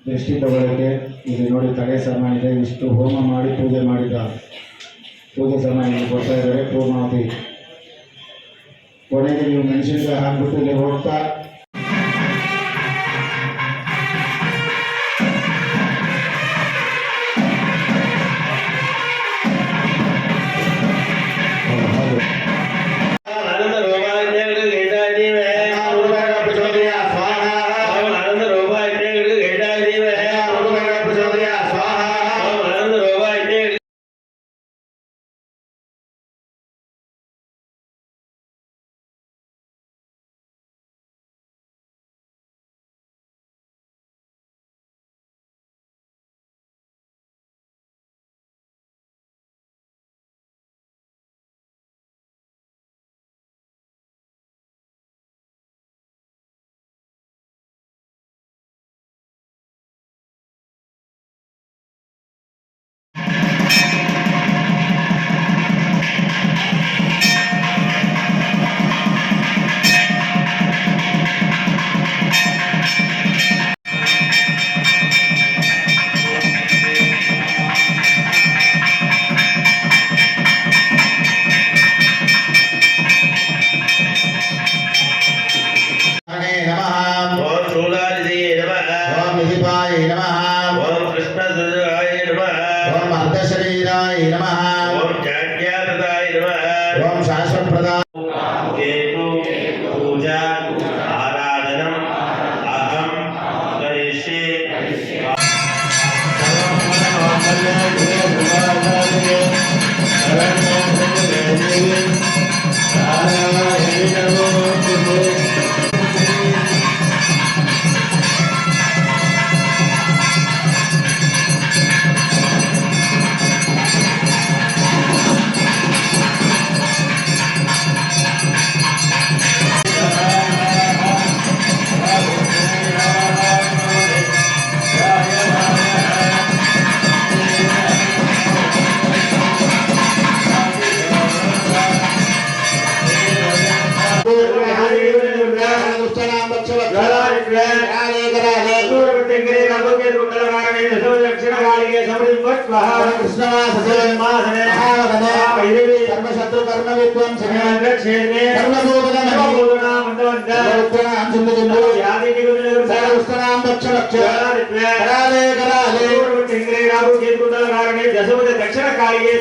ದೃಷ್ಟಿ ತಗೊಳ್ಳೋಕ್ಕೆ ಇಲ್ಲಿ ನೋಡಿ ತಡೆ ಸಾಮಾನ್ಯ ಇದೆ. ಇಷ್ಟು ಹೋಮ ಮಾಡಿ ಪೂಜೆ ಮಾಡಿದ ಪೂಜೆ ಸಾಮಾನ್ಯ ಕೊಡ್ತಾ ಇದ್ದಾರೆ. ಪೂರ್ಣಾವತಿ ಕೊನೆಗೆ ನೀವು ಮೆಣಸಿನಕಾಯಿ ಹಾಕ್ಬಿಟ್ಟು ಇಲ್ಲಿ ಹೋಗ್ತಾ दक्षिण कालिके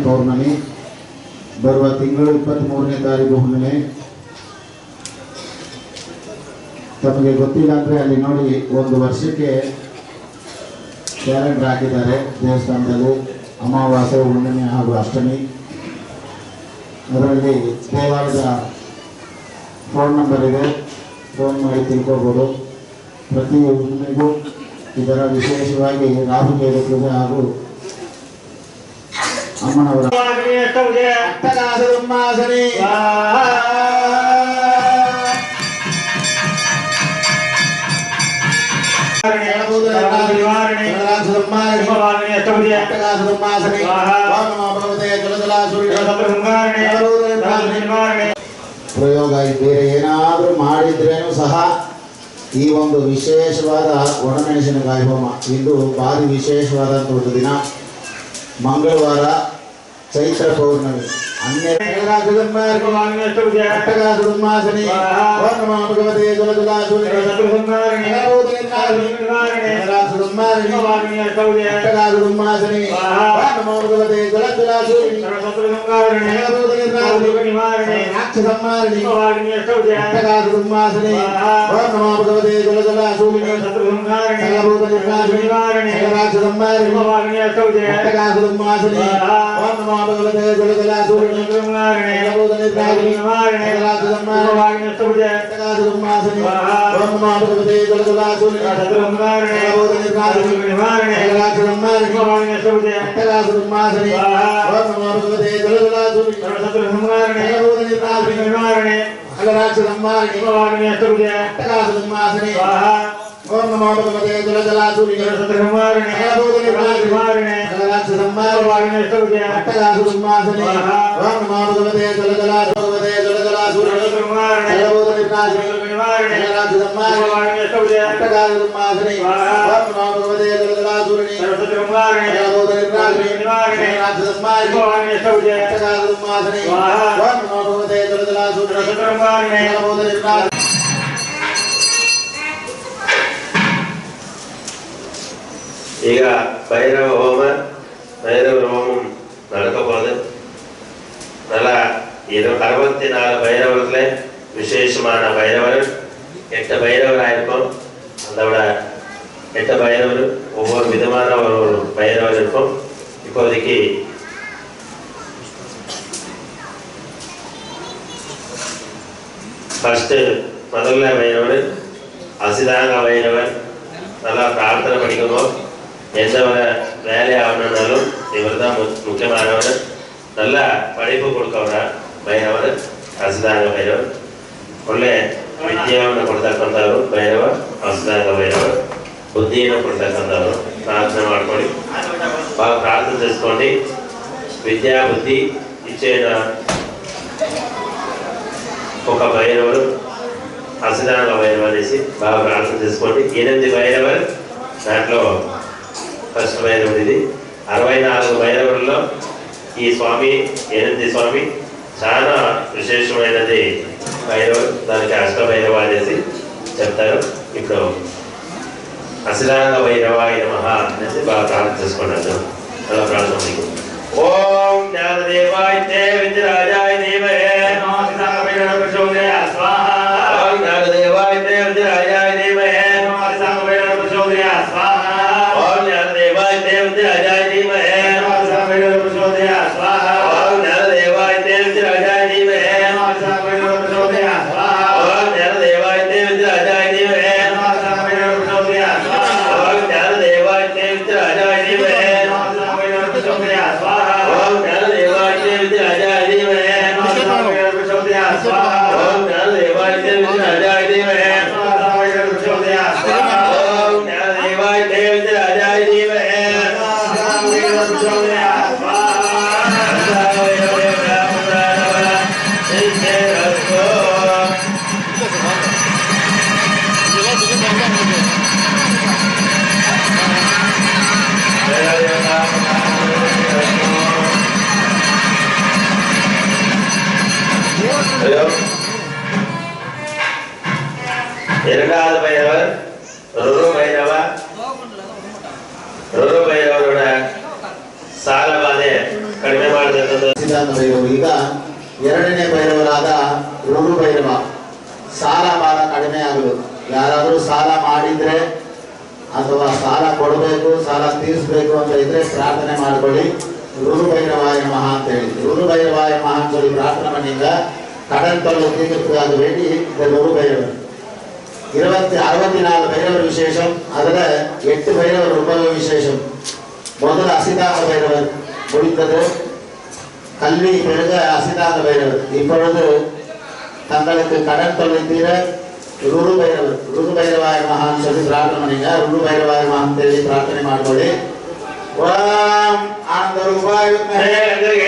ಪೌರ್ಣಮಿ ಬರುವ ತಿಂಗಳು 23ನೇ ತಾರೀಕು ಹುಣ್ಣಿಮೆ. ತಮಗೆ ಗೊತ್ತಿಲ್ಲ ಅಂದರೆ ಅಲ್ಲಿ ನೋಡಿ ಒಂದು ವರ್ಷಕ್ಕೆ ಕ್ಯಾಲೆಂಡರ್ ಹಾಕಿದ್ದಾರೆ ದೇವಸ್ಥಾನದಲ್ಲಿ. ಅಮಾವಾಸ್ಯೆ, ಹುಣ್ಣಿಮೆ ಹಾಗೂ ಅಷ್ಟಮಿ. ಅದರಲ್ಲಿ ದೇವಾಲಯದ ಫೋನ್ ನಂಬರ್ ಇದೆ, ಫೋನ್ ಮಾಡಿ ತಿಳ್ಕೋಬೋದು. ಪ್ರತಿ ಹುಣ್ಣಿಮೆಗೂ ಇದರ ವಿಶೇಷವಾಗಿ ರಾಹುಕೇತು ಪೂಜೆ ಹಾಗೂ ಅಮ್ಮನವರ जलजला ಪ್ರಯೋಗ ಬೇರೆ ಏನಾದರೂ ಮಾಡಿದ್ರೇನು ಸಹ ಈ ಒಂದು ವಿಶೇಷವಾದ ಒಣಮೆಣಸಿನಕಾಯಿ ಹೋಮ ಇದು ಭಾರಿ ವಿಶೇಷವಾದಂಥ ಒಂದು ದಿನ. ಮಂಗಳವಾರ ಚೈತ್ರ ಪೌರ್ಣಮಿ ओम नमो भगवते जलजलासूरिणे सत्रहमारणे भगवते जलजलासूरिणे अट्टगासुरमासने ओम नमो भगवते जलजलासूरिणे सत्रहमारणे भगवते जलजलासूरिणे अट्टगासुरमासने ओम नमो भगवते जलजलासूरिणे सत्रहमारणे भगवते अट्टगासुरमासने ओम नमो भगवते जलजलासूरिणे सत्रहमारणे भगवते ಈಗ ಭೈರವ ஹோமம் நடக்க போகுது. நல்லா 64 பைரவர்களே விசேஷமான பைரவர் 8 பைரவராக இருக்கும். அதோட 8 பைரவர் ஒவ்வொரு விதமான ஒரு பைரவர் இருக்கும். இப்போதைக்கு முதல்ல பைரவர் அசிதாங்க பைரவர். நல்லா பிரார்த்தனை பண்ணிக்கணும். எந்த ஒரு வேலையாகணும்னாலும் இவர் தான் முக்கியமானவர். நல்லா படிப்பு கொடுக்கவರ ಭೈರವರು ಅಸಿದಾಂಗ ಭೈರವ. ಒಳ್ಳೆ ವಿದ್ಯೆಯನ್ನು ಕೊಡ್ತಕ್ಕಂಥವ್ರು ಭೈರವ ಅಸಿದಾಂಗ ಭೈರವ. ಬುದ್ಧಿಯನ್ನು ಕೊಡ್ತಕ್ಕಂಥವ್ರು. ಪ್ರಾರ್ಥನೆ ಮಾಡ್ಕೊಳ್ಳಿ, బాగా ప్రార్థన చేసుకోండి. విద్యా బుద్ధి ఇచ్చిన ఒక భైరవుడు అసిదాంగ భైరవ అనేసి బాగా ప్రార్థన చేసుకోండి. 8 భైరవర్ దాంట్లో ఫస్ట్ భైరవుడు ఇది. 64 భైరవుల్లో ఈ స్వామి 8 స్వామి చాలా విశేషమైనది భైరవుడు. దానికి అష్టభైరవ అనేసి చెప్తారు. ఇప్పుడు అసిదాంగ భైరవాయ నమః అనేసి బాగా ప్రార్థన చేసుకున్నాను. అలా ప్రార్థన మీకు ఓం జ్ఞానదేవాయ తే విద్యరాజాయ ధీమహి అసిదాంగ భైరవ ప్రచోదయాత్ స్వాహా. ఓం జ్ఞానదేవాయ తే విద్యరాజాయ ధీమహి అసిదాంగ భైరవ ప్రచోదయాత్ స్వాహా. ఓం జ్ఞానదేవాయ తే విద్యరాజాయ ధీమహి అసిదాంగ భైరవ ప్రచోదయాత్ స్వాహా. ఓం జ్ఞానదేవాయ తే విద్యరాజాయ ధీమహి అసిదాంగ భైరవ ప్రచోదయాత్ స్వాహా. ఓం జ్ఞానదేవాయ తే విద్యరాజాయ ధీమహి అసిదాంగ భైరవ ప్రచోదయాత్ స్వాహా. ఓం జ్ఞానదేవాయ తే విద్యరాజాయ ధీమహి అసిదాంగ భైరవ ప్రచోదయాత్ స్వాహా. ఓం జ్ఞానదేవాయ తే విద్యరాజాయ ధీమహి అసిదాంగ భైరవ ప్రచోదయాత్ స్వాహా. ఓం జ్ఞానదేవాయ తే విద్యరాజాయ ధీమహి అసిదాంగ భైరవ ప్రచోదయాత్ స్వాహా. ఓం జ్ఞానదేవాయ తే విద్యరాజాయ ధీమహి అసిదాంగ భైరవ ప్రచోదయాత్ స్వాహా. இரண்டாவது பைரவர் ருரு பைரவ. ருரு பைரவரோட ಸಾಲ ಬಾಧೆ ಕಡಿಮೆ ಮಾಡತಕ್ಕಂಥ ಸಿದ್ಧಾಂತ ಭೈರವರು. ಈಗ ಎರಡನೇ ಭೈರವರಾದ ರುರು ಭೈರವ ಸಾಲ ಭಾರ ಕಡಿಮೆ ಆಗಲು ಯಾರಾದರೂ ಸಾಲ ಮಾಡಿದ್ರೆ ಅಥವಾ ಸಾಲ ಕೊಡಬೇಕು, ಸಾಲ ತೀರಿಸಬೇಕು ಅಂತ ಇದ್ರೆ ಪ್ರಾರ್ಥನೆ ಮಾಡ್ಕೊಳ್ಳಿ. ರುರು ಭೈರವಾಯ ನಮಃ ಅಂತ ಹೇಳಿ ருரு பைரவாய நமஹன்னு சொல்லி பிரார்த்தனை பண்ணீங்க. கடன் தொல்லை தீர்க்கிறதுக்காக வேண்டி இந்த ருரு பைரவர். 64 பைரவர் விசேஷம். அதில் 8 பைரவர் ரொம்பவே விசேஷம். முதல்ல அசிதாங்க பைரவர் முடித்தது. கல்வி பெருக அசிதாங்க பைரவர். இப்பொழுது தங்களுக்கு கடன் தொல்லை தீர ருரு பைரவர் ருரு பைரவாய நமஹன்னு சொல்லி பிரார்த்தனை பண்ணீங்க. ருரு பைரவாய நமஹன்னு சொல்லி ಪ್ರಾರ್ಥನೆ ಮಾಡ್ಕೊಳ್ಳಿ. ಓಂ ಆನಂದ ರೂಪಾಯ ವಿದ್ಮಹೇ ಧೀಮಹಿ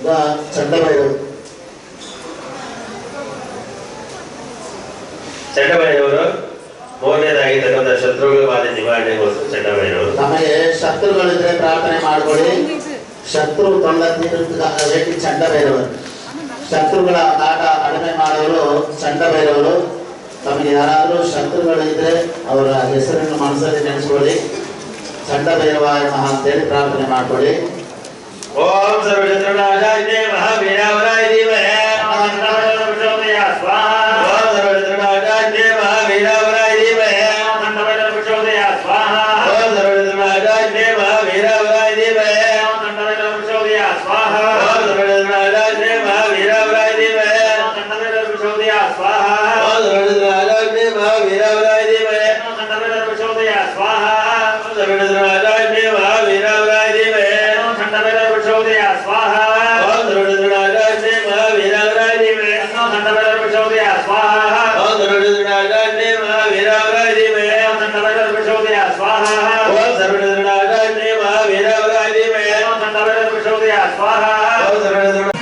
ಚಂಡಭೈರವರು. ಚಂಡಭೈರವರು ಮೂರನೇದಾಗಿರ್ತಕ್ಕಂಥ ಶತ್ರುಗಳ ಬಾಧೆ ನಿವಾರಣೆಗೋಸ್ಕರ ಚಂಡಭೈರವರು. ನಮಗೆ ಶತ್ರುಗಳಿದ್ರೆ ಪ್ರಾರ್ಥನೆ ಮಾಡ್ಕೊಳ್ಳಿ. ಶತ್ರು ತೊಂದ ತೀರ್ಥ ಚಂಡಭೈರವರು. ಶತ್ರುಗಳ ಕಾಟ ಕಡಿಮೆ ಮಾಡೋರು ಚಂಡಭೈರವರು. ತಮಗೆ ಯಾರಾದರೂ ಶತ್ರುಗಳಿದ್ರೆ ಅವರ ಹೆಸರನ್ನು ಮನಸ್ಸಲ್ಲಿ ನೆನೆಸ್ಕೊಳ್ಳಿ. ಚಂಡಭೈರವಾಯ ನಮಃ ಅಂತೇಳಿ ಪ್ರಾರ್ಥನೆ ಮಾಡ್ಕೊಳ್ಳಿ. ಓಂ ಸರ್ವಚಂದ್ರನಾಥಾಯ ಮಹಾವೀರಾವರಾಯ ಧೀಮಹಿ ಪ್ರಚೋದಯಾತ್ ಸ್ವಾಹಾ. ಓಂ ಸರ್ವಚಂದ್ರನಾಥಾಯ ಮಹಾವೀರಾವರಾಯ ಧೀಮಹಿ ಪ್ರಚೋದಯಾತ್ ಸ್ವಾಹಾ. ಓಂ ಸರ್ವಚಂದ್ರನಾಥಾಯ ಮಹಾವೀರಾವರಾಯ ಧೀಮಹಿ ಪ್ರಚೋದಯಾತ್ ಸ್ವಾಹಾ. ಓಂ ಸರ್ವಚಂದ್ರನಾಥಾಯ ಮಹಾವೀರಾವರಾಯ ಧೀಮಹಿ ಪ್ರಚೋದಯಾತ್ ಸ್ವಾಹಾ. ಓಂ ಸರ್ವಚಂದ್ರನಾಥಾಯ ಮಹಾವೀರಾವರಾಯ ಧೀಮಹಿ ಪ್ರಚೋದಯಾತ್ ಸ್ವಾಹಾ. ಓಂ ಸರ್ವಚಂದ್ರನಾಥಾಯ ಮಹಾವೀರಾವರಾಯ ಧೀಮಹಿ ಪ್ರಚೋದಯಾತ್ ಸ್ವಾಹಾ. ಓಂ ಸರ್ವಚಂದ್ರನಾಥಾಯ ಮಹಾವೀರಾವರಾಯ ಧೀಮಹಿ ಪ್ರಚೋದಯಾತ್ ಸ್ವಾಹಾ. ಓಂ ಸರ್ವಚಂದ್ರನಾಥಾಯ ಮಹಾವೀರಾವರಾಯ ಧೀಮಹಿ ಪ್ರಚೋದಯಾತ್ ಸ್ವಾಹಾ. ಓಂ ಸರ್ವಚಂದ್ರನಾಥಾಯ ಮಹಾವೀರಾವರಾಯ ಧೀಮಹಿ ಪ್ರಚೋದಯಾತ್ ಸ್ವಾಹಾ. ಓಂ ಸರ್ವಚಂದ್ರ